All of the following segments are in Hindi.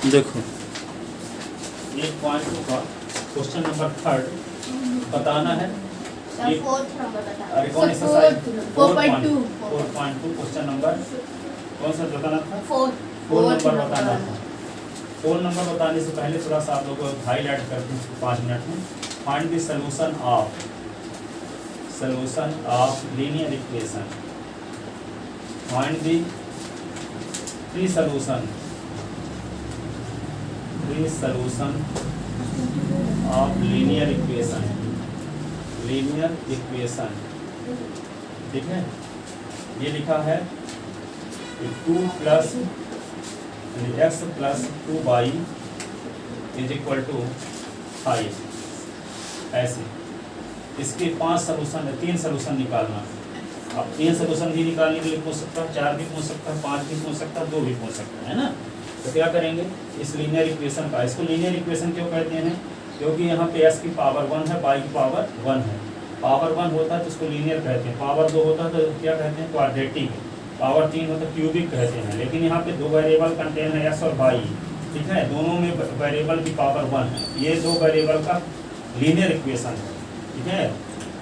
देखो 8.2 का क्वेश्चन नंबर 3 बताना है। सर फोर्थ नंबर बता। अरे कौन एक्सरसाइज 4.2 4.2 क्वेश्चन नंबर कौन सा बताना था? 4 4 नंबर बताना था। 4 नंबर बताने से पहले थोड़ा सा आप लोगों को हाईलाइट करते हैं 5 मिनट में। Find the solution of linear equation. Find the three solution of linear equation. ठीक है, ये लिखा है 2 plus x plus 2y is equal to 5। ऐसे इसके 5 सॉल्यूशन है, 3 सॉल्यूशन निकालना। अब 3 सॉल्यूशन भी निकालने के लिए पूछ सकता है, 4 भी पूछ सकता है, 5 भी पूछ सकता है, 2 भी पूछ सकता है ना। तो क्या करेंगे इस लीनियर इक्वेशन का, इसको लीनियर इक्वेशन क्यों कहते हैं? क्योंकि यहाँ पे s की पावर 1 है, y की पावर 1 है। पावर 1 होता है तो इसको लीनियर कहते हैं, पावर 2 होता है तो क्या कहते हैं? क्वाड्रेटिक। पावर 3 होता है क्यूबिक कहते हैं। लेकिन यहाँ पे 2 वेरिएबल कंटेन है s और y, ठीक है, दोनों में वेरिएबल की पावर 1 है। ये 2 वेरिएबल का लीनियर इक्वेशन है, ठीक है।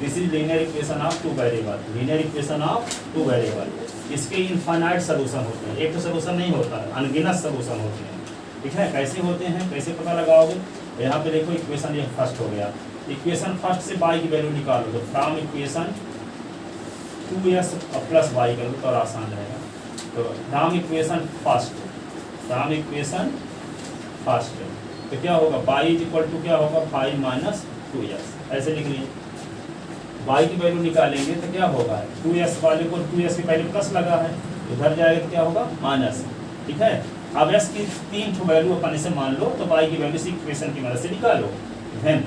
This is linear equation of 2 variable. Linear equation of 2 variable. इसके इनफाइनाइट सॉल्यूशन होते हैं, एक तो सॉल्यूशन नहीं होता है, अनगिनत सॉल्यूशन होते हैं, ठीक है। कैसे होते हैं, कैसे पता लगाओगे? यहाँ पे देखो इक्वेशन ये फर्स्ट हो गया। इक्वेशन फर्स्ट से y की वैल्यू निकालो तो from equation 2s plus y करो तो और आसान रहेगा। तो फ्रॉम इक्वेशन फर्स्ट तो क्या होगा? y इज इक्वल टू क्या होगा? 5 माइनस 2s। ऐसे लिख लीजिए। y की वैल्यू निकालेंगे तो क्या होगा? 2s वाले को 2s के पहले प्लस लगा है, उधर जाएगा तो क्या होगा? माइनस, ठीक है। अब s की 3 वैल्यू अपन इसे मान लो तो y की वैल्यू इस इक्वेशन की मदद से निकालो। देन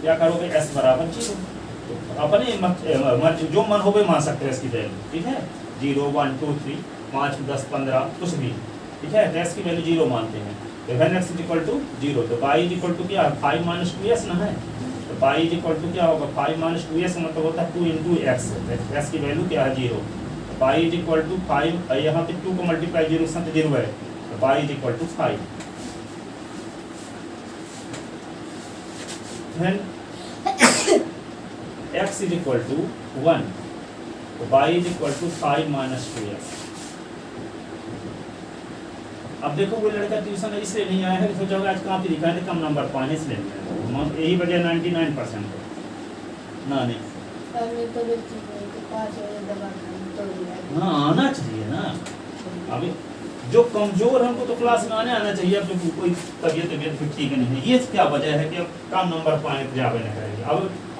क्या करोगे? s बराबर 0। तो अपने जो मन हो मान सकते हैं इसकी वैल्यू, ठीक है। 0 1 2 3 5 10 15 कुछ भी, ठीक है। s की वैल्यू 0 मानते हैं तो when x is equal to 0 तो y इज इक्वल टू क्या? 5 माइनस 2s ना है। तो y इज इक्वल टू क्या होगा? 5 माइनस 2s मतलब होता है 2 इंटू एक्स। s की वैल्यू क्या है? 0। तो y इज इक्वल टू 5, यहाँ पे 2 को मल्टीप्लाई 0 से 0 है तो y is equal to 5। then x is equal to 1 तो y is equal to 5 minus 2s। अब देखो वो लड़का ट्यूशन इसलिए नहीं आया है, सोचा होगा आज कहाँ पे दिखा है, कम नंबर पाने इसलिए यही वजह 99% है ना। नहीं हाँ आना चाहिए ना। अभी जो कमजोर है उनको तो क्लास में आना चाहिए। अब जो कोई तबीयत फिर ठीक नहीं है, ये क्या वजह है कि अब कम नंबर पाने तो जावे नहीं करेंगे। अब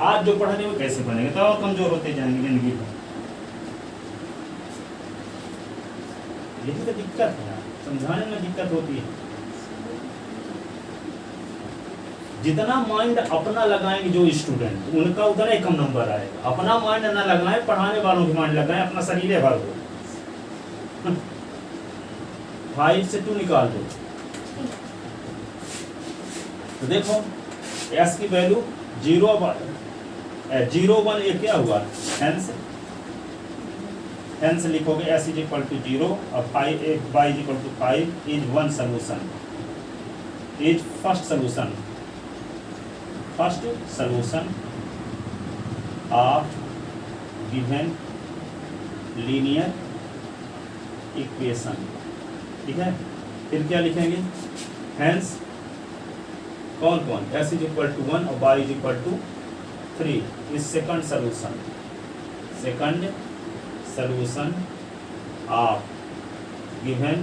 आज जो पढ़ाने वो कैसे बनेंगे? तो और कमजोर होते जाएंगे जिंदगी में। यही तो दिक्कत है, समझाने में दिक्कत होती है। जितना माइंड अपना लगाएंगे जो स्टूडेंट, उनका उतना ही कम नंबर आएगा। अपना माइंड ना लगाएं, पढ़ाने वालों की माइंड लगाएं, अपना शरीर भर दो। 5 से 2 निकाल दो तो देखो s की वैल्यू 0 1 ये क्या हुआ? हेंस लिखोगे s इज इक्वल टू 0 और 5 y is equal to 5 is one solution, is first solution of given linear equation, ठीक है। फिर क्या लिखेंगे? हेंस कौन s इज इक्वल टू 1 और y is equal to 3 is second solution of given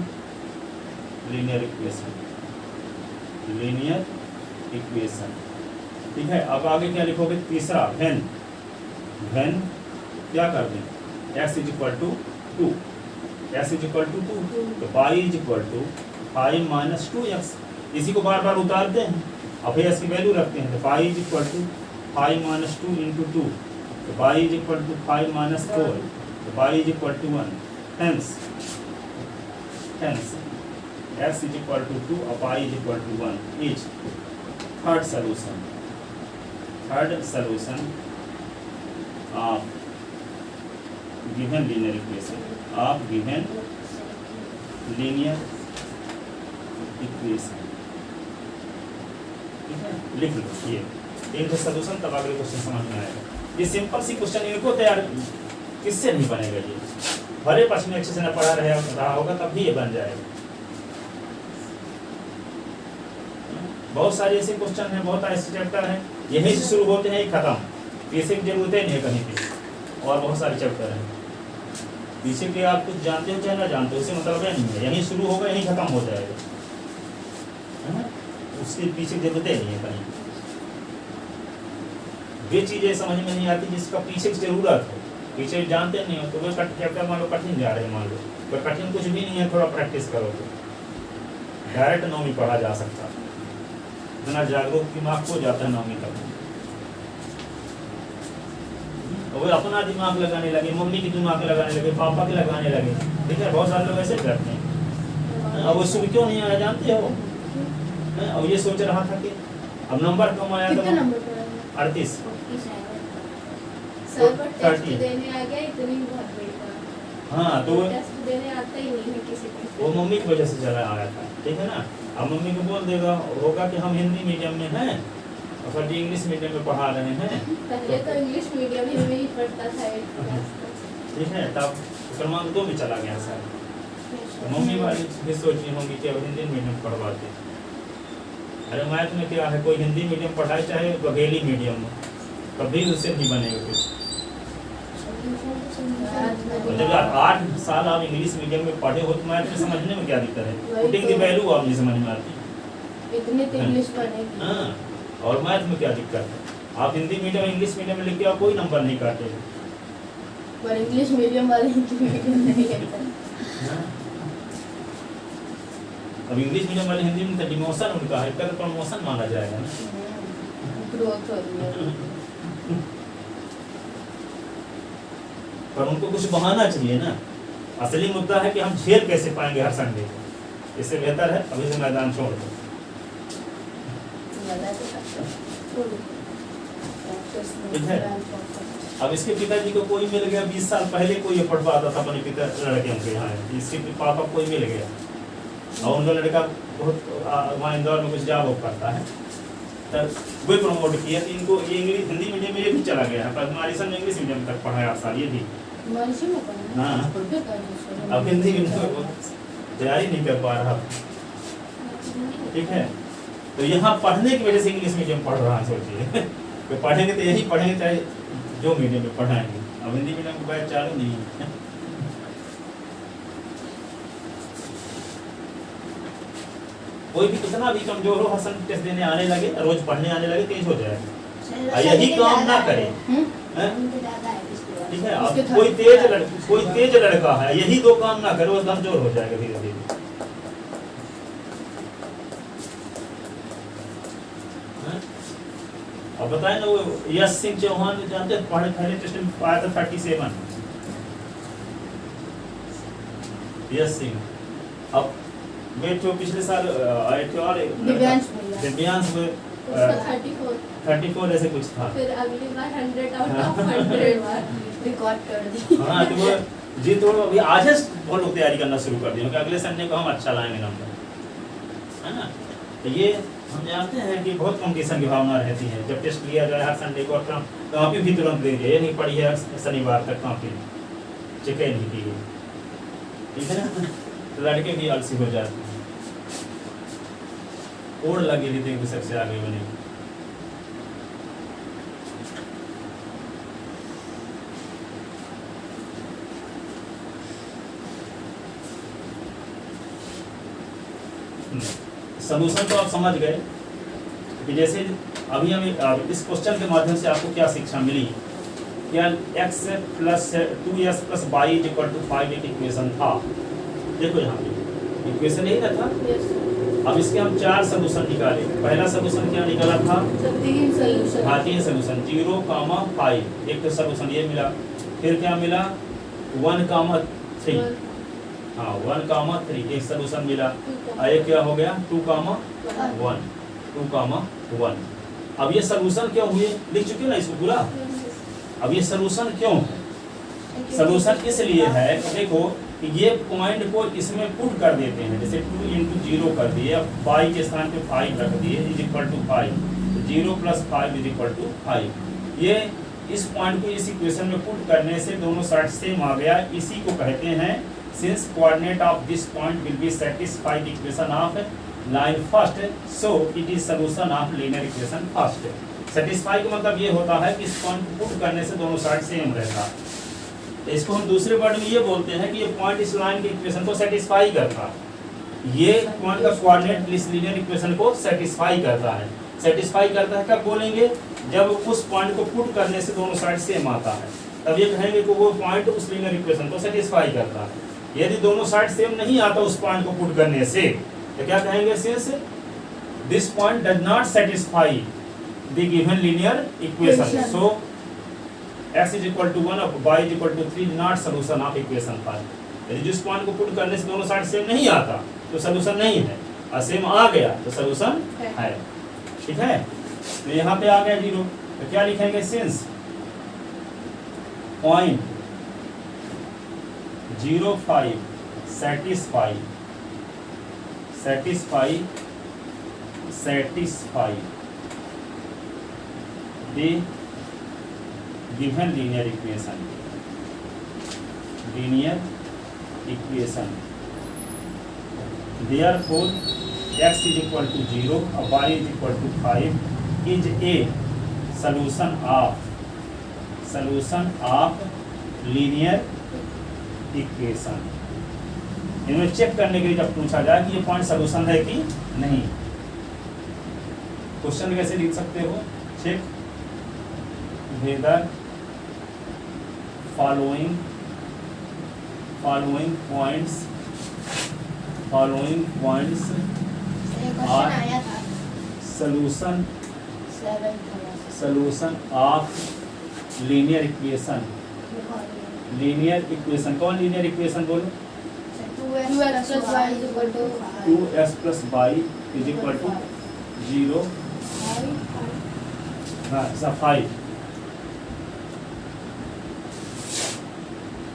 linear equation, ठीक है। अब आगे क्या लिखोगे? तीसरा व्हेन क्या कर दें? s इज इक्वल टू 2 तो y is equal to 5 minus 2x। इसी को बार बार उतारते हैं, अब s की वैल्यू रखते हैं तो y is equal to 5 minus 2 into 2 तो y is equal to 5 minus 4 तो y is equal to 1। Hence s is equal to 2 और y is equal to 1 is third solution of given linear equation. ठीक है, लिख लो ये तीन के सॉल्यूशन, तब अगले क्वेश्चन समझ में आएगा। ये सिंपल सी क्वेश्चन इनको तैयार किससे नहीं बनेगा ये, भले पक्ष में अच्छे से न पढ़ा रहा होगा तब भी ये बन जाएगा। बहुत सारे ऐसे क्वेश्चन हैं, बहुत ऐसे चैप्टर हैं, यहीं से शुरू होते हैं, खत्म, पीछे की जरूरत ही नहीं है कहीं पे। और बहुत सारे चैप्टर हैं पीछे के, आप कुछ जानते हो चाहे ना जानते हो, उससे मतलब है नहीं है, यहीं शुरू होगा यहीं खत्म हो जाएगा, है ना? उसके पीछे की जरूरत ही नहीं है कहीं। वे चीजें समझ में नहीं आती जिसका पीछे की जरूरत है, पीछे जानते नहीं हो तो वो चैप्टर मान लो कठिन जा रहे हैं, मान लो तो कठिन कुछ भी नहीं है, थोड़ा प्रैक्टिस करो तो डायरेक्ट नौवीं पढ़ा जा सकता है। इतना जागरूक दिमाग हो जाता है नौवीं तक। वो अपना दिमाग लगाने लगे, मम्मी की दिमाग लगाने लगे, पापा के लगाने लगे, ठीक है, बहुत सारे लोग ऐसे करते हैं। अब उसको क्यों नहीं आया जानते हो? अब ये सोच रहा था कि अब नंबर कम आया तो 38 सर पर टेस्ट देने आ गया, इतनी बहुत बड़ी बात। हाँ तो टेस्ट देने आता ही नहीं है किसी को, वो मम्मी की वजह से चला आया था, ठीक है ना। अब मम्मी को बोल देगा होगा कि हम हिंदी मीडियम में हैं और फिर इंग्लिश मीडियम में पढ़ा रहे हैं, पहले तो इंग्लिश मीडियम में ही पढ़ता था 8th क्लास तक। ठीक है, तब क्रमांक 2 में चला गया सर। तो मम्मी वाली भी सोची होंगी कि अब हिंदी मीडियम पढ़वाते। अरे मैथ में क्या है, कोई हिंदी मीडियम पढ़ाए चाहे बघेली मीडियम में, कभी उससे नहीं बनेगा कुछ। जब आप 8 साल आप इंग्लिश मीडियम में पढ़े हो तो मैथ में समझने में क्या दिक्कत है? पुटिंग द वैल्यू आप नहीं समझ में आती, इतने तो इंग्लिश पढ़ेगी। हाँ, और मैथ में क्या दिक्कत है? आप हिंदी मीडियम इंग्लिश मीडियम में लिख के आप कोई नंबर नहीं काटे, पर इंग्लिश मीडियम वाले हिंदी मीडियम नहीं करते। हाँ? अब इंग्लिश मीडियम वाले हिंदी में तो डिमोशन उनका है, इसका तो प्रमोशन माना जाएगा ना। ग्रोथ हो रही है। पर उनको कुछ बहाना चाहिए ना। असली मुद्दा है कि हम झेल कैसे पाएंगे हर संडे को। इससे बेहतर है अभी से मैदान छोड़ दो। ठीक है, अब इसके पिताजी को कोई मिल गया 20 साल पहले, कोई पढ़वाता था अपने पिता लड़के के यहाँ, इसके पापा कोई मिल गया और उनका लड़का बहुत वहाँ इंदौर में कुछ जॉब करता है, तब वही प्रमोट किया कि इनको ये इंग्लिश हिंदी मीडियम में ये भी चला गया है, पर हमारे सन इंग्लिश मीडियम तक पढ़ाया 8 साल ये भी। हाँ, अब हिंदी मीडियम तैयारी नहीं कर पा रहा, ठीक है। तो यहाँ पढ़ने की वजह से इंग्लिश मीडियम पढ़ रहा है, सोचिए। तो पढ़ेंगे तो यही पढ़ेंगे चाहे जो मीडियम में पढ़ाएंगे, अब हिंदी मीडियम की बात चालू नहीं है। कोई भी कितना भी कमजोर हो, हसन टेस्ट देने आने लगे, रोज पढ़ने आने लगे, तेज हो जाएगा। यही काम ना करे, ठीक है। अब कोई तेज लड़का है, यही 2 काम ना करे, वो कमजोर हो जाएगा धीरे धीरे। अब बताए ना, वो यश सिंह चौहान जानते हैं, पहले टेस्ट में आया था 37 यश सिंह। अब वे तो पिछले साल आए थे और दिव्यांश में 34 ऐसे कुछ था, फिर अगली बार 100 आउट ऑफ 100 बार रिकॉर्ड कर दी। हाँ, तो वो जी तो अभी आज बहुत लोग तैयारी करना शुरू कर दिए कि अगले संडे को हम अच्छा लाएंगे नंबर, है ना। तो ये हम जानते हैं कि बहुत कंपटीशन की भावना रहती है। जब टेस्ट लिया जाए हर संडे को, कॉपी भी तुरंत दे दिए, ये नहीं पढ़ी है शनिवार तक कॉपी चेक नहीं की गई, ठीक है ना। तो लड़के भी आलसी हो जाते हैं, ओढ़ लगी रहती है कि सबसे आगे बने। सॉल्यूशन तो आप समझ गए कि जैसे अभी हम इस क्वेश्चन के माध्यम से आपको क्या शिक्षा मिली, क्या x plus 2s plus y equal to 5 एक इक्वेशन था। देखो यहाँ पे इक्वेशन यही ना था। अब इसके हम 4 सॉल्यूशन निकाले। पहला सॉल्यूशन क्या निकाला था? 3 सॉल्यूशन। हाँ, 3 सॉल्यूशन, 0, 5। एक तो सॉल्यूशन ये मिला, फिर क्या मिला? 1, 3। हाँ, 1, 3 एक सॉल्यूशन मिला। ये क्या हो गया? 2, 1। 2, 1। अब ये सॉल्यूशन क्यों हुए? लिख चुके ना इसको पूरा। अब ये सॉल्यूशन क्यों? सॉल्यूशन इसलिए है कि देखो कि ये पॉइंट को इसमें पुट कर देते हैं, जैसे 2 into 0 कर दिए, अब y के स्थान पे 5 रख दिए इज इक्वल टू 5, तो 0 + 5 इज इक्वल टू 5। ये इस पॉइंट को इस इक्वेशन में पुट करने से दोनों साइड सेम आ गया, इसी को कहते हैं since coordinate of this point will be satisfy the equation of line first, so it is solution of linear equation first. Satisfy का मतलब ये होता है कि इस पॉइंट को पुट करने से दोनों साइड सेम रहता है। इसको हम दूसरे वर्ड में ये बोलते हैं कि ये पॉइंट इस लाइन के इक्वेशन को सेटिस्फाई करता है। ये पॉइंट का कोऑर्डिनेट इस लीनियर इक्वेशन को सेटिस्फाई करता है। सेटिस्फाई करता है कब बोलेंगे, जब उस पॉइंट को पुट करने से दोनों साइड सेम आता है, तब ये कहेंगे कि वो पॉइंट उस लीनियर इक्वेशन को सेटिस्फाई करता है। यदि दोनों साइड सेम नहीं आता उस पॉइंट को पुट करने से, तो क्या कहेंगे, since this point does not satisfy the given linear equation, so x is equal to 1 और y is equal to 3 not solution of equation 5। यदि जिस पॉइंट को पुट करने से दोनों साइड सेम नहीं आता तो सॉल्यूशन नहीं है, और सेम आ गया तो सॉल्यूशन है। ठीक है, तो यहाँ पे आ गया 0, तो क्या लिखेंगे, since point 0,5 satisfy the given linear equation, therefore x is equal to 0 और y is equal to 5 is a solution of linear equation। इनमें चेक करने के लिए जब पूछा जाए कि ये पॉइंट सॉल्यूशन है कि नहीं, क्वेश्चन कैसे लिख सकते हो, check whether following points are solution of linear equation। कौन लीनियर इक्वेशन बोलो, 2x + y = 2x + y is equal to 0, हाँ 5।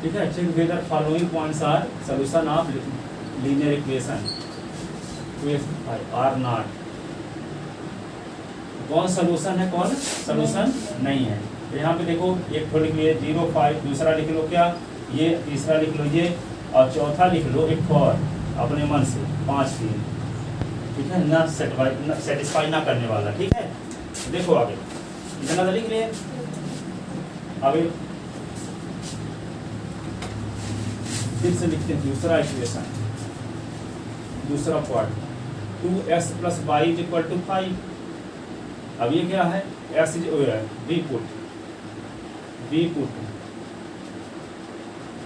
ठीक है, check whether following points are solution of linear equation 2x + 5 are not. कौन सॉल्यूशन है, कौन सॉल्यूशन नहीं है। तो यहाँ पे देखो, एक तो लिख लिए 0, 5, दूसरा लिख लो क्या, ये तीसरा लिख लो ये, और चौथा लिख लो एक और अपने मन से 5, 3। ठीक है, ना सेटिस्फाई ना करने वाला। ठीक है, देखो आगे इतना लिख लिए। आगे फिर से लिखते हैं दूसरा इक्वेशन, दूसरा पार्ट 2x + y = 5। अब ये क्या है, x b put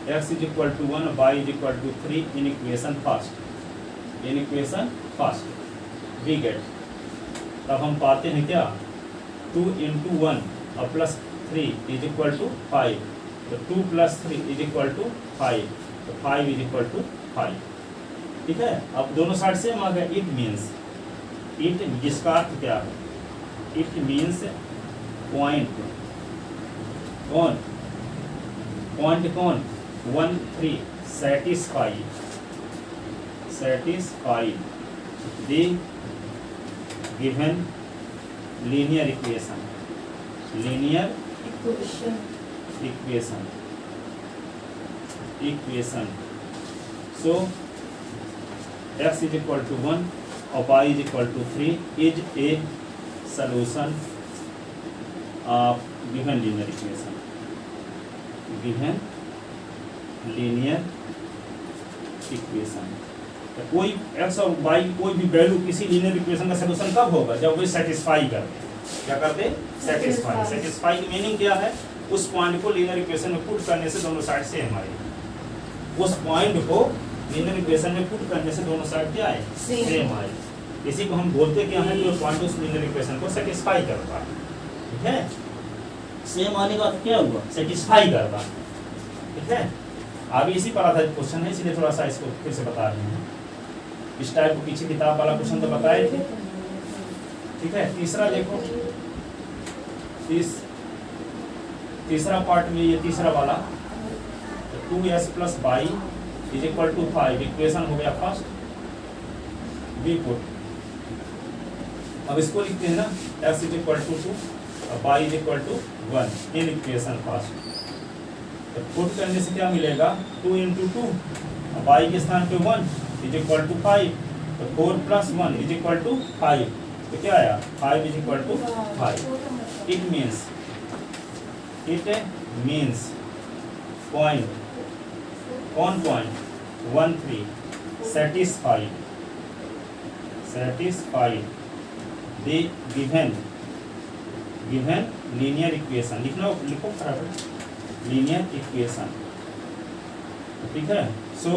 x is equal to 1 y is equal to 3 in equation first we get, तब हम पाते हैं क्या, 2 into 1 और +3 is equal to 5, तो 2 + 3 is equal to 5, तो 5 is equal to 5। ठीक है, अब दोनों साइड सेम आ गए। इट मीन्स, जिसका अर्थ क्या है, इट मीन्स पॉइंट कौन 1, 3 satisfy the given linear equation so x is equal to 1 और y is equal to 3 is a solution of given linear equation। तो कोई x और y कोई भी वैल्यू किसी लीनियर इक्वेशन का सलूशन कब होगा, जब वो सेटिस्फाई करते। क्या करते, सेटिस्फाई की मीनिंग क्या है, उस पॉइंट को लीनियर इक्वेशन में पुट करने से दोनों साइड सेम आए। उस पॉइंट को लीनियर इक्वेशन में पुट करने से दोनों साइड क्या आए, सेम आए। इसी को हम बोलते क्या है, जो पॉइंट उस लीनियर इक्वेशन को सेटिस्फाई करता है। ठीक है, सेम आने का बाद क्या हुआ, सेटिस्फाई करता। ठीक है, आगे इसी पर आधारित क्वेश्चन है, इसलिए थोड़ा सा इसको फिर से बता रहे हैं। इस टाइप को पीछे किताब वाला क्वेश्चन तो बताए थे। ठीक है, तीसरा देखो, तीसरा पार्ट में ये तीसरा वाला 2s + y is equal to 5, equation हो गया फर्स्ट। वी पुट, अब इसको लिखते हैं ना, x इज इक्वल टू 2 और y is equal to 1 in equation first. तो पुट करने से क्या मिलेगा, 2 इंटू 2 और y के स्थान पे 1 इज इक्वल टू 5, तो 4 प्लस 1 इज इक्वल टू 5। तो क्या आया, 5 is equal to 5। It means point, कौन point, 1 3 satisfied the given linear equation, लिखो फटाफट, linear equation, ठीक है। So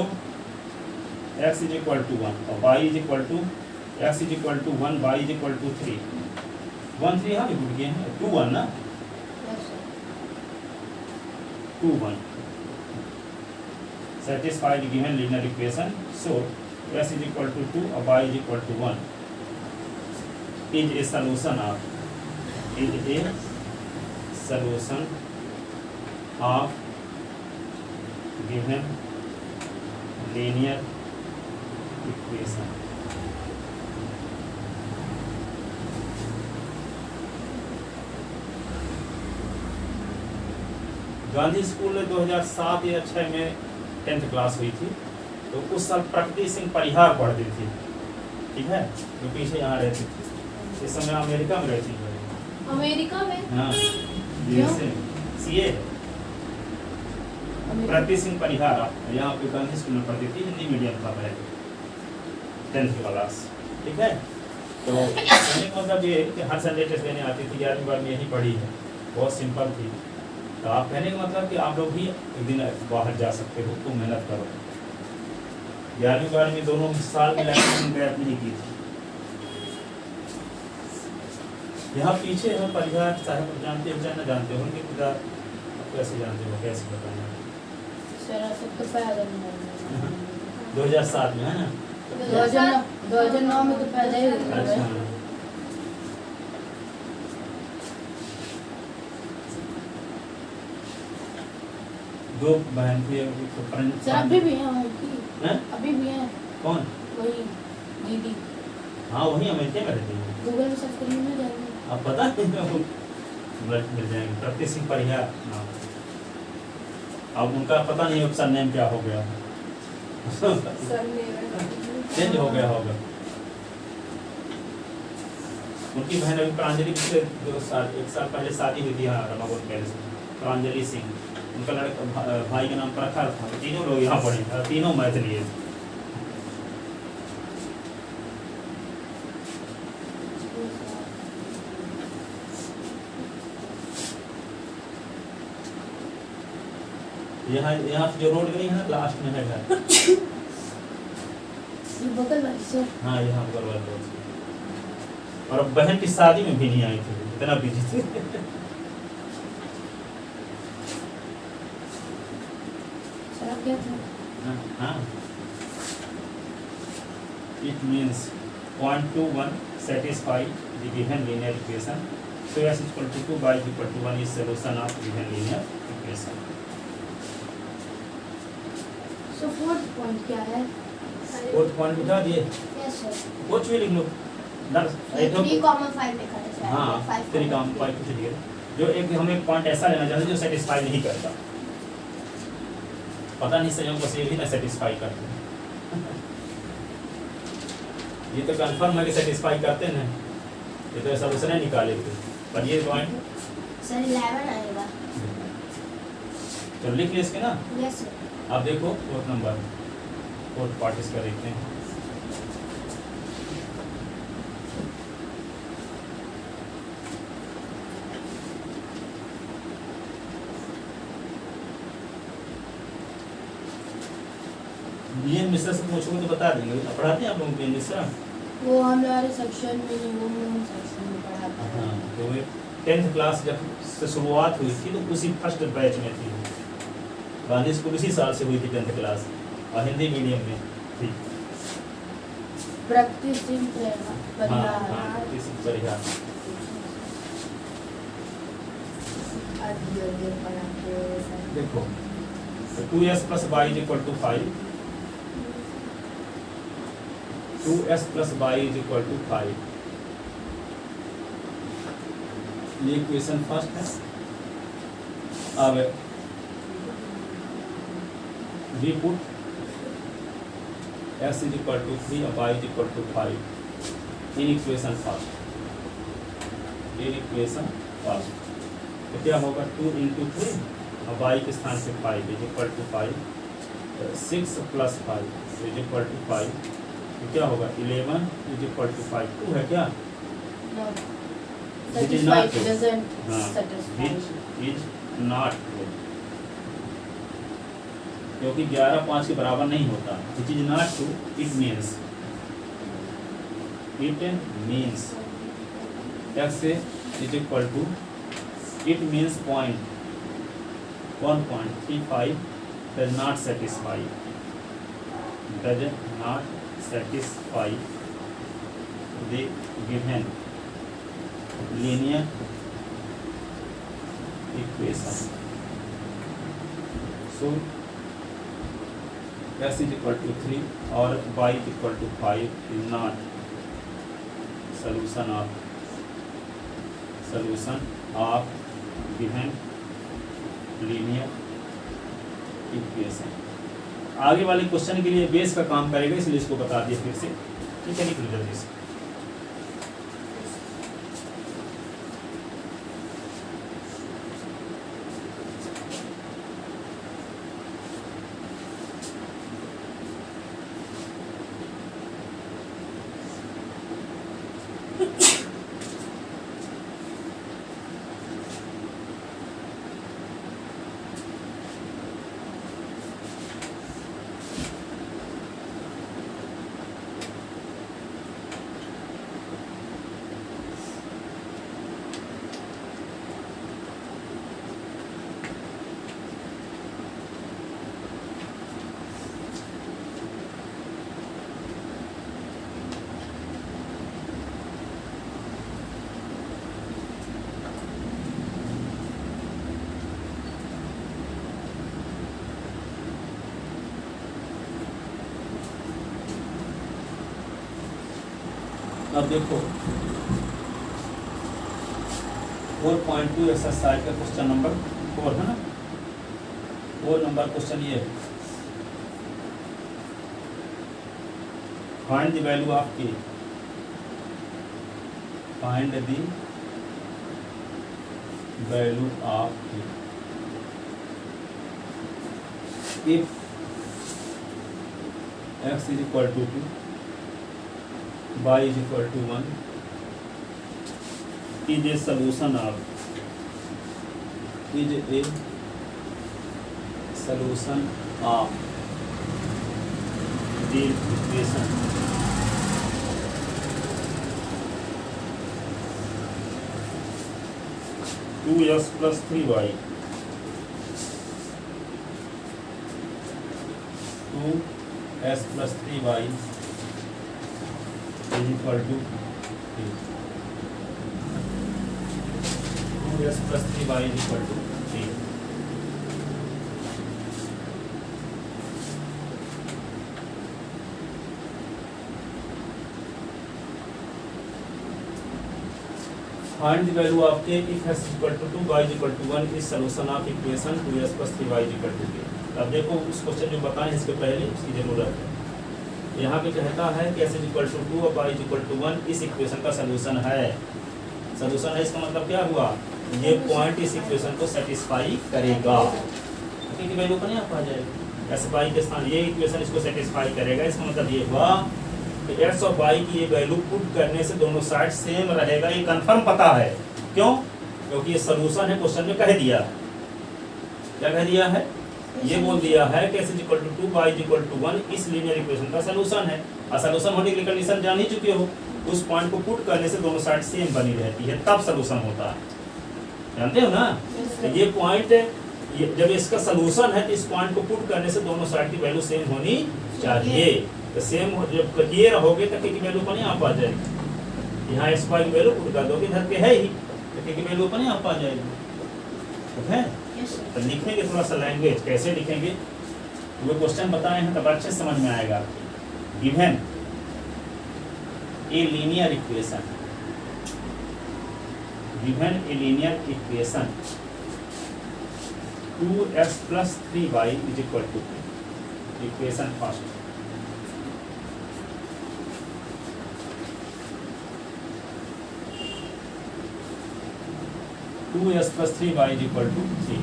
x is equal to 1 और y is equal to, x is equal to 1, y is equal to 3, 1 3 यहाँ लिख दिए हैं, 2 1 ना, 2 1 satisfy the given linear equation. So x is equal to 2 or y is equal to 1 is a solution of given linear equation. Gandhi school में 2007 या 6 में 10th क्लास हुई थी, तो उस साल प्रकृति सिंह परिहार पढ़ती थी, ठीक है, जो पीछे यहाँ रहती थी, इस समय अमेरिका में रहती है। अमेरिका में? हाँ, सीए प्रकृति सिंह परिहार यहाँ पे गांधी स्कूल में पढ़ती थी, हिंदी मीडियम था पहले 10th क्लास, ठीक है। तो कहने का मतलब ये कि हर संडे टेस्ट देने आती थी, 11वीं बार में यही पढ़ी है, बहुत सिंपल थी। तो आप कहने का मतलब कि आप लोग भी एक दिन बाहर जा सकते हो, तो मेहनत करो। 11वीं 12वीं दोनों साल में लैक्चर गैप नहीं की थी। यहाँ पीछे है परिहार साहब, जानते हो ना जानते हो उनके पिता, कैसे जानते हो, कैसे बताना? 2007 में है ना, 2009 में तो पैदा ही हुआ। अच्छा, दो बहन थी, सर अभी भी हैं, हैं? अभी भी हैं। कौन? वही दीदी। हाँ, वही अमेरिका में रहती है। गूगल में सर्च करिए ना, जाएंगे। आप पता नहीं मिल जाएंगे, प्रकृति सिंह परिहार नाम। अब उनका पता नहीं अब सर नेम क्या हो गया, चेंज हो गया होगा। उनकी बहन अभी प्रांजलि से 1 साल पहले शादी हुई थी यहाँ रमागोट पैलेस में, प्रांजलि सिंह, उनका लड़का भाई का नाम प्रखर था। तीनों लोग यहाँ पढ़े थे, तीनों मैथिली है। यहाँ से जो रोड गई है ना, लास्ट में है घर। बगल वाली सर। हाँ, यहाँ बगल वाली रोड। और अब बहन की शादी में भी नहीं आई थी, इतना बिजी थे। हाँ, it means point 2 1 satisfy the given linear equation. So x is equal to 2, y is equal to 1 is solution of given linear equation. So fourth point क्या है? फोर्थ पॉइंट बता दिए, Yes sir. कुछ भी लिख लो। 3,5 लिखा था शायद। हाँ, 3,5 कुछ लिखे, जो एक हमें पॉइंट ऐसा लेना चाहिए जो सेटिस्फाई नहीं करता। पता नहीं संयोग बस ये भी ना सेटिस्फाई करते हैं। ये तो कंफर्म है कि सेटिस्फाई करते हैं, ये तो सॉल्यूशन निकाले थे, पर ये पॉइंट सर 11 आएगा। चलो लिख ले इसके ना। Yes sir. आप देखो फोर्थ नंबर, फोर्थ पार्ट इसका देखते हैं। बीएन मिश्रा से पूछोगे तो बता देंगे, पढ़ाते हैं आप लोगों को बीएन मिश्रा? वो हमारे सेक्शन में नहीं, वो हम सेक्शन में पढ़ाते हैं। हाँ, तो वे 10th क्लास जब से शुरुआत हुई थी तो उसी फर्स्ट बैच में थी। गांधी स्कूल इसी साल से हुई थी 10th क्लास, और हिंदी मीडियम में थी। प्रकृति सिंह परिहार। परिहार। देखो, तो 2s plus y is equal to 5, 2s plus y is equal to 5। ये इक्वेशन फर्स्ट है। अब we put s is equal to 3 और y is equal to 5 in equation first. तो क्या होगा 2 इंटू 3 और y के स्थान से 5 is equal to 5, 6 plus 5 is equal to 5। तो क्या होगा 11 इज इक्वल टू 5। 2 है क्या? Which is not true. Which is not true. क्योंकि 11 5 के बराबर नहीं होता। Which is not true. It means x is equal to, it means 1.35 does not satisfy the given linear equation. So s is equal to 3 और y is equal to 5 is not solution of given linear equation. आगे वाले क्वेश्चन के लिए बेस का काम करेगा, इसलिए इसको बता दिया फिर से। ठीक है, निकल जल्दी से। अब देखो 4.2 एक्सरसाइज का क्वेश्चन नंबर 4 है ना। 4 नंबर क्वेश्चन ये है, find the value of k, find the value of k if x is equal to 2, y is equal to 1, is a solution of the equation 2s plus 3y 2s plus 3y is equal to 2s plus 3y is equal to 3. Find the value of k if x is equal to 2, y is equal to 1 is solution of equation 2s plus 3y is equal to k. अब देखो उस क्वेश्चन जो बताएं इसके पहले उसकी जरूरत है। यहाँ पे कहता है कि x is equal to 2 और y is equal to 1 इस इक्वेशन का सलूशन है। सलूशन है इसका मतलब क्या हुआ, ये पॉइंट इस इक्वेशन को सेटिस्फाई करेगा। क्योंकि वैल्यू पर नहीं आ जाएगा, s y के स्थान ये इक्वेशन इसको सेटिस्फाई करेगा। इसका मतलब ये हुआ कि x और y की ये वैल्यू पुट करने से दोनों साइड सेम रहेगा, ये कंफर्म पता है। क्यों? क्योंकि ये सलूशन है, क्वेश्चन में कह दिया। क्या कह दिया है? ये बोल दिया है कि x is equal to 2, y is equal to 1 इस लीनियर इक्वेशन का सलूशन है। और सलूशन होने की कंडीशन जान ही चुके हो, उस पॉइंट को पुट करने से दोनों साइड सेम बनी रहती है, तब सलूशन होता है। जानते हो ना? ये पॉइंट जब इसका सलूशन है तो इस पॉइंट को पुट करने से दोनों साइड की वैल्यू सेम होनी चाहिए। तो सेम जब ये रहोगे तो k की वैल्यू पर नहीं आ पा जाएगी। यहाँ x y की वैल्यू पुट कर दोगे, इधर पे है ही तो k की वैल्यू पर नहीं आ पा जाएगी। ठीक है? तो लिखेंगे थोड़ा सा लैंग्वेज, कैसे लिखेंगे वो क्वेश्चन बताए हैं तब अच्छे समझ में आएगा। Given a linear equation, given a linear equation 2x plus 3y is equal to equation first. Two s plus 3y is equal to 3.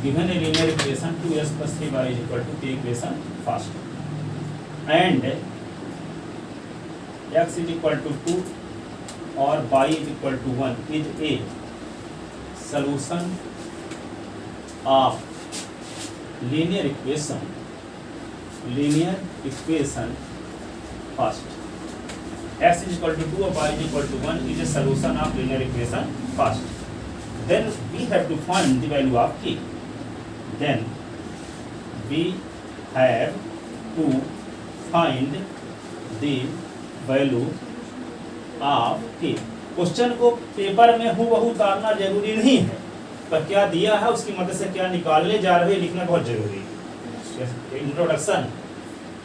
Given a linear equation 2s plus 3y is equal to the equation first, and x is equal to 2 or y is equal to 1 is a solution of linear equation first. X is equal to 2 or y is equal to 1 is a solution of linear equation first. Then we have to find the value of k. Then we have to find the value of k. Question को पेपर में हूबहू उतारना जरूरी नहीं है, पर क्या दिया है उसकी मदद से क्या निकालने जा रहे हैं लिखना बहुत जरूरी है। इंट्रोडक्शन,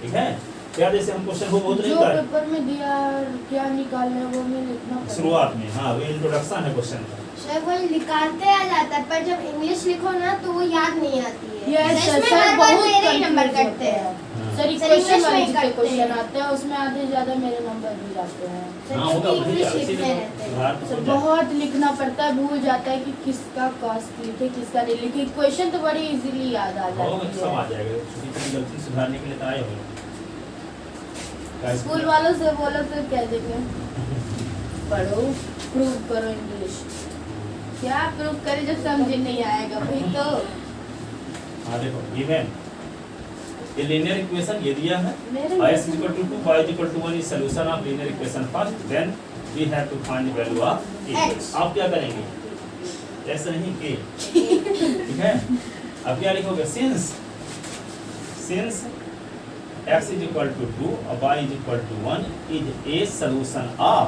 ठीक है, क्या जैसे हम क्वेश्चन को बहुत नहीं उतार पेपर में दिया क्या निकालना है वो मैं लिखना पड़ेगा शुरुआत में। हाँ, वो इंट्रोडक्शन है क्वेश्चन का। सर वो निकालते आ जाता है, पर जब इंग्लिश लिखो ना तो वो याद नहीं आती है। यस इसमें सर, हर बार बहुत मेरे ही नंबर कंफ्यूज कटते हैं। सर इंग्लिश इक्वेशन में वाले जितने करते क्वेश्चन हैं। आते हैं उसमें आधे से ज्यादा मेरे नंबर भी जाते हैं। सर हाँ, क्योंकि होगा, इंग्लिश वही लिखते इसीलिए रहते हैं। सुधार तो सर हो जाए। बहुत लिखना पड़ता है, भूल जाता है कि किसका कॉस्ट लिखे किसका नहीं लिखे। इक्वेशन तो बड़ी इजीली याद आ होगा, जाती सब आ है। जाएगा। छोटी छोटी गलती सुधारने के लिए तो आए हो। स्कूल वालों से बोलो तो क्या देंगे, पढ़ो प्रूव करो इंग्लिश। क्या प्रूव करे जब समझ नहीं आएगा भाई तो। हाँ देखो, गिवन ये लीनियर इक्वेशन ये दिया है, मेरे x is equal to 2 y is equal to 1 is solution of linear equation first, then we have to find the value of X. आप क्या करेंगे, ऐसा नहीं k, ठीक है। अब क्या लिखोगे, since x is equal to 2 और y is equal to 1 is a solution of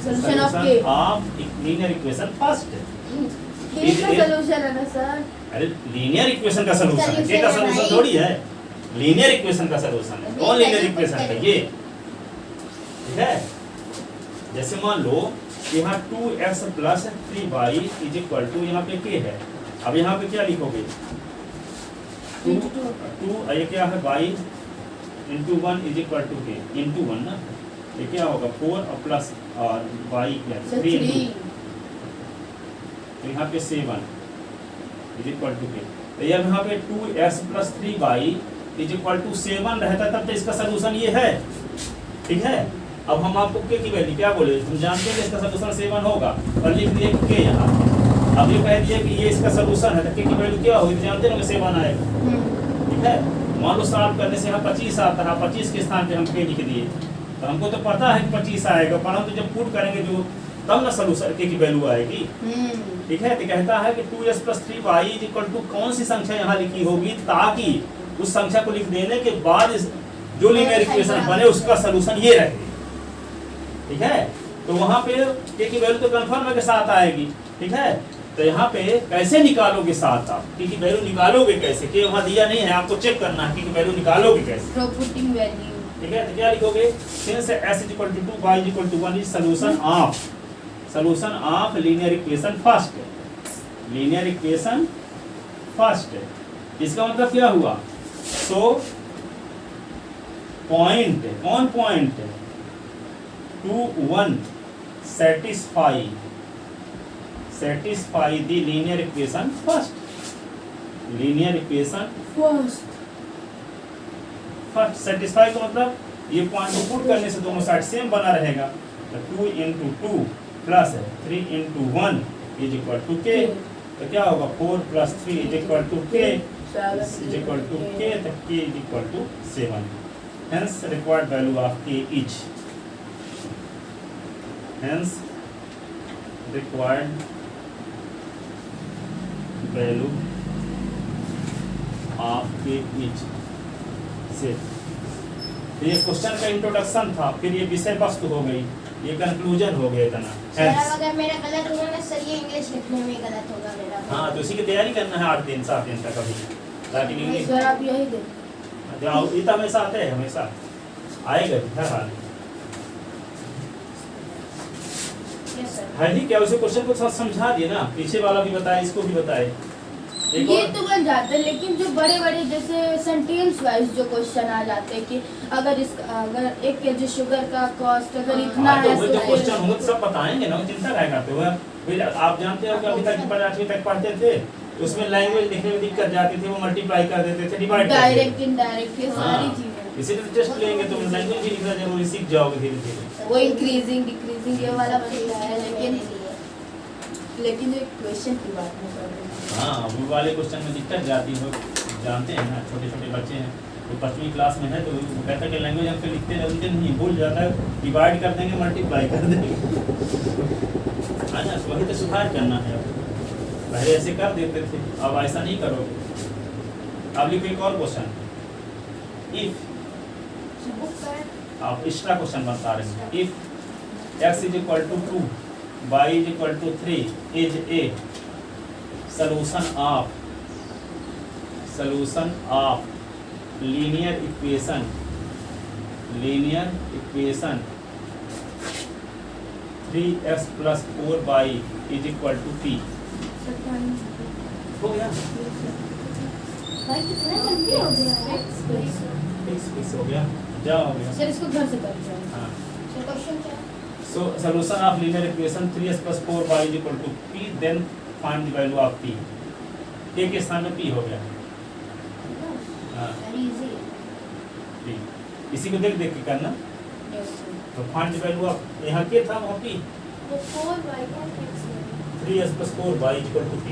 Solution of K. linear equation first। K का सॉल्यूशन है ना सर। अरे लीनियर इक्वेशन का सलूशन है, के का Solution है सलूशन भाई। थोड़ी है, लीनियर इक्वेशन का सलूशन है। कौन लीनियर इक्वेशन है ये, ठीक है। जैसे मान लो यहाँ 2x plus 3y is equal to यहाँ पे k है। अब यहाँ पे क्या लिखोगे, 2 ये क्या है, y into 1 is equal to k into 1 ना, ये क्या होगा 4 और प्लस और y क्या 3 इंटू, तो यहाँ पे 7 इज इक्वल टू के। तो जब यहाँ पे 2x plus 3y is equal to 7 रहता तब तो इसका सलूशन ये है, ठीक है। अब हम आपको के की वैल्यू क्या बोले, हम जानते हैं इसका सलूशन 7 होगा और लिख दिए के यहाँ। अब ये कह दिया कि ये इसका सलूशन है तो के की वैल्यू क्या होगी, जानते हैं ना 7 आएगा, ठीक है। मान लो सॉल्व करने से यहाँ 25 आता है, 25 के स्थान पे हम के लिख दिए, तो हमको तो पता है कि 25 आएगा, परंतु जब पुट करेंगे जो तब ना सलूशन के की वैल्यू आएगी, ठीक है। तो कहता है कि 2s plus 3y is equal to कौन सी संख्या यहाँ लिखी होगी, ताकि उस संख्या को लिख देने के बाद जो लीनियर इक्वेशन बने उसका सलूशन ये रहे, ठीक है। तो वहाँ पे के की वैल्यू तो कंफर्म है के साथ आएगी, ठीक है। तो यहाँ पे कैसे निकालोगे साथ, आप के की वैल्यू निकालोगे कैसे, के वहाँ दिया नहीं है, आपको चेक करना है के की वैल्यू निकालोगे कैसे, पुटिंग वैल्यू, ठीक है। तो क्या लिखोगे, since s is equal to 2 y is equal to 1 is solution of linear equation first, linear equation first. इसका मतलब क्या हुआ, so point on point 2 1 satisfy the linear equation first, linear equation first. Satisfy का मतलब ये पॉइंट को पुट करने से दोनों साइड सेम बना रहेगा, तो 2 into 2 plus 3 into 1 is equal to k. तो क्या होगा 4 plus 3 is equal to k is equal to k, तो k is equal to 7। Hence required value of k is, hence required value of k is से। ये क्वेश्चन का इंट्रोडक्शन था, फिर ये विषय वस्तु हो गई, ये कंक्लूजन हो गया इतना। सर अगर मेरा गलत होगा ना सर, ये इंग्लिश लिखने में गलत होगा मेरा। हाँ, तो इसी की तैयारी करना है 8 दिन 7 दिन तक अभी, ताकि इंग्लिश सर आप यही दे ये तो हमेशा आते हैं, हमेशा आएगा हर हाल में। है ही क्या, उसे क्वेश्चन को थोड़ा समझा दिए ना, पीछे वाला भी बताए, इसको भी बताए। एक ये और तो बन जाता है, लेकिन जो बड़े बड़े जैसे सेंटेंस वाइज जो क्वेश्चन आ जाते हैं कि अगर 1 केजी शुगर का कॉस्ट अगर इतना हाँ, तो है वो जो तो क्वेश्चन होंगे तो सब बताएंगे ना, चिंता क्या करते हो फिर। आप जानते हो कि अभी तक 8वीं तक पढ़ते थे, तो उसमें लैंग्वेज लिखने में दिक्कत जाती थी, वो मल्टीप्लाई कर देते थे, डिवाइड कर देते डायरेक्ट थे। इनडायरेक्ट ये सारी हाँ, चीजें, इसीलिए तो टेस्ट लेंगे तो लैंग्वेज भी लिखना जरूरी, सीख जाओगे धीरे धीरे। वो इंक्रीजिंग डिक्रीजिंग ये वाला बनता है, लेकिन जो क्वेश्चन की बात नहीं कर रही। हाँ, वो वाले क्वेश्चन में दिक्कत जाती है, जानते हैं ना, छोटे छोटे बच्चे हैं, तो 5वीं क्लास में है तो वो कहता है कि लैंग्वेज हम फिर लिखते हैं, उनके नहीं भूल जाता है, डिवाइड कर देंगे, मल्टीप्लाई कर देंगे। हाँ ना, तो वही तो सुधार करना है। पहले ऐसे कर देते थे, अब ऐसा नहीं करोगे। अब लिखो एक और क्वेश्चन, इफ आप एक्स्ट्रा क्वेश्चन बता रहे हैं, if x is equal to 2 y is equal to 3 is a solution of linear equation 3x plus 4y is equal to p। हो गया, भाई कितना जल्दी हो गया। फिक्स हो गया, जा हो गया। सर इसको घर से करते हैं। हाँ, क्वेश्चन क्या? so solution of linear equation 3x plus 4y is equal to p, then find the value of p। a के स्थान में p हो गया। हाँ, वेरी इजी। p, इसी को देख देख के करना। Yes, sir. तो फाइंड द वैल्यू ऑफ, यहाँ के था वहाँ p, वो 4y का x है। 3x plus 4y is equal to p।